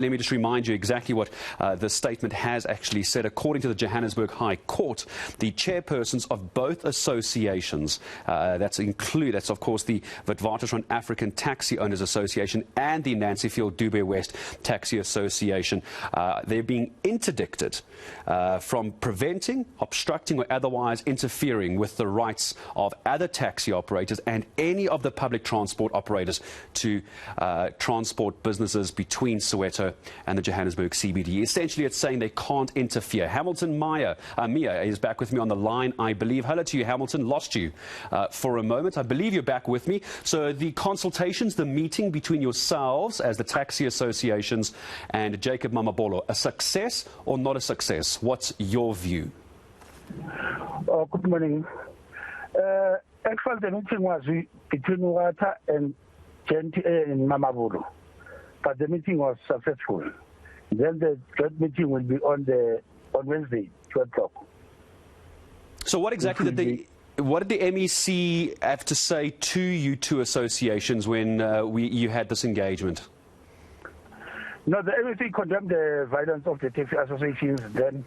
Let me just remind you exactly what the statement has actually said. According to the Johannesburg High Court, the chairpersons of both associations, that's of course the Witwatersrand African Taxi Owners Association and the Nancefield Dube West Taxi Association, they're being interdicted from preventing, obstructing or otherwise interfering with the rights of other taxi operators and any of the public transport operators to transport businesses between Soweto and the Johannesburg CBD. Essentially, it's saying they can't interfere. Hamilton Miya is back with me on the line, I believe. Hello to you, Hamilton. Lost you for a moment. I believe you're back with me. So the consultations, the meeting between yourselves as the taxi associations and Jacob Mamabolo, a success or not a success? What's your view? Good morning. Actually, the meeting was between Wata and GNTA and Mamabolo. But the meeting was successful. Then the third meeting will be on Wednesday, 2 o'clock. So what exactly what did the MEC have to say to you two associations when you had this engagement? No, the MEC condemned the violence of the taxi associations. Then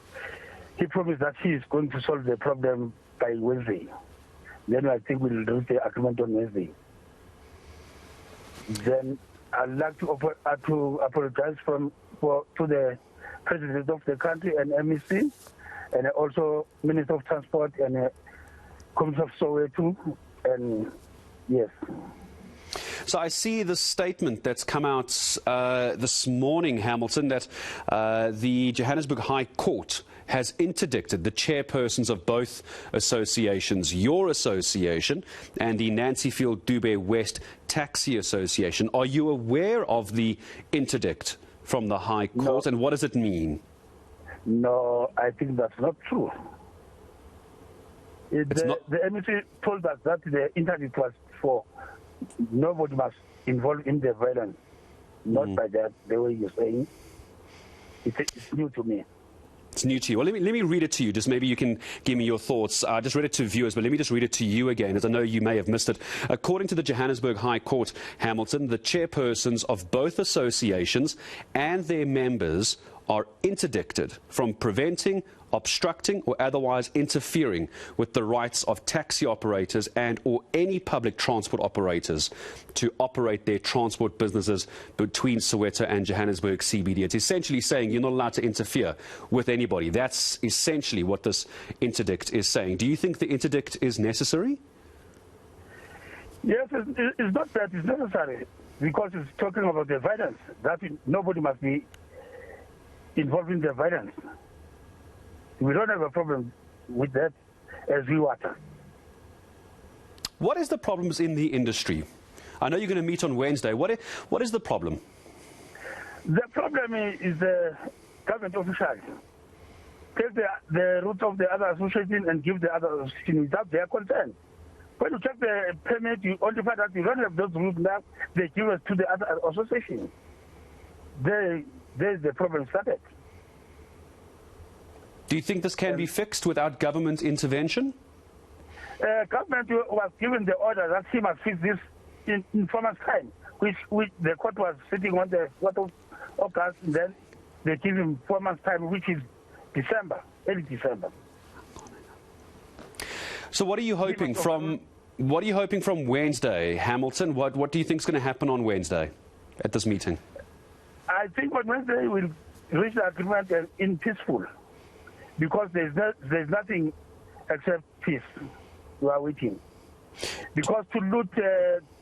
he promised that he is going to solve the problem by Wednesday. Then I think we'll reach the agreement on Wednesday. Then I'd like to apologize to the President of the country and MEC, and also Minister of Transport and Commissioner of Soweto, and yes. So I see the statement that's come out this morning, Hamilton, that the Johannesburg High Court has interdicted the chairpersons of both associations, your association and the Nancefield Dube West Taxi Association. Are you aware of the interdict from the High Court, and what does it mean? No, I think that's not true. The MEC told us that the interdict was for nobody must involve in the violence, not by that, the way you're saying. It's new to me. It's new to you. Well, let me read it to you. Just maybe you can give me your thoughts. I just read it to viewers, but let me just read it to you again, as I know you may have missed it. According to the Johannesburg High Court, Hamilton, the chairpersons of both associations and their members are interdicted from preventing, obstructing or otherwise interfering with the rights of taxi operators and or any public transport operators to operate their transport businesses between Soweto and Johannesburg CBD. It's essentially saying you're not allowed to interfere with anybody. That's essentially what this interdict is saying. Do you think the interdict is necessary? Yes, it's not that it's necessary, because it's talking about the violence, that nobody must be involved in the violence. We don't have a problem with that as we water. What is the problems in the industry? I know you're going to meet on Wednesday. What is the problem? The problem is the government officials take the route of the other association and give the other association without their consent. When you check the permit, you only find out you don't have those routes now. They give it to the other association. There's the problem started. Do you think this can be fixed without government intervention? Government was given the order that he must fix this in 4 months' time, which the court was sitting on the 4th of August, and then they give him 4 months' time, which is December, early December. So what are you hoping from Wednesday, Hamilton? What do you think is going to happen on Wednesday at this meeting? I think on Wednesday we'll reach the agreement in peaceful, because there's nothing except peace. We are waiting. Because to loot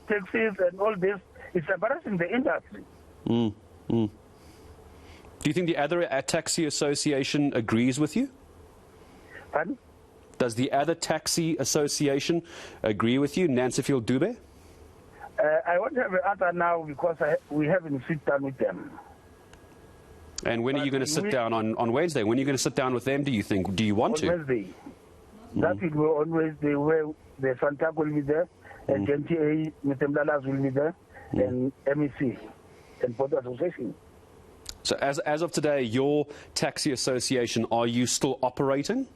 taxis and all this, it's embarrassing the industry. Do you think the other taxi association agrees with you? Pardon? Does the other taxi association agree with you, Nancefield Dube? I won't have an answer now because we haven't sit down with them. And when are you going to sit down on Wednesday? When are you going to sit down with them, do you think? Do you want to? On Wednesday. That will be on Wednesday, where the Fantag will be there, and GNTA, Mr. Mlalas will be there, and MEC, and both association. So as of today, your taxi association, are you still operating?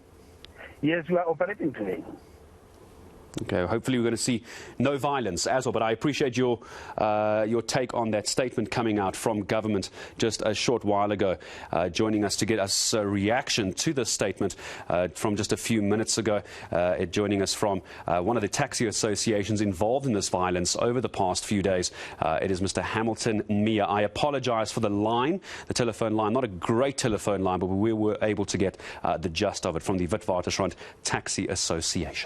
Yes, we are operating today. Okay, hopefully we're going to see no violence as well, but I appreciate your take on that statement coming out from government just a short while ago, joining us to get us a reaction to this statement from just a few minutes ago, joining us from one of the taxi associations involved in this violence over the past few days. It is Mr. Hamilton Miya. I apologize for the line, the telephone line, not a great telephone line, but we were able to get the gist of it from the Witwatersrand Taxi Association.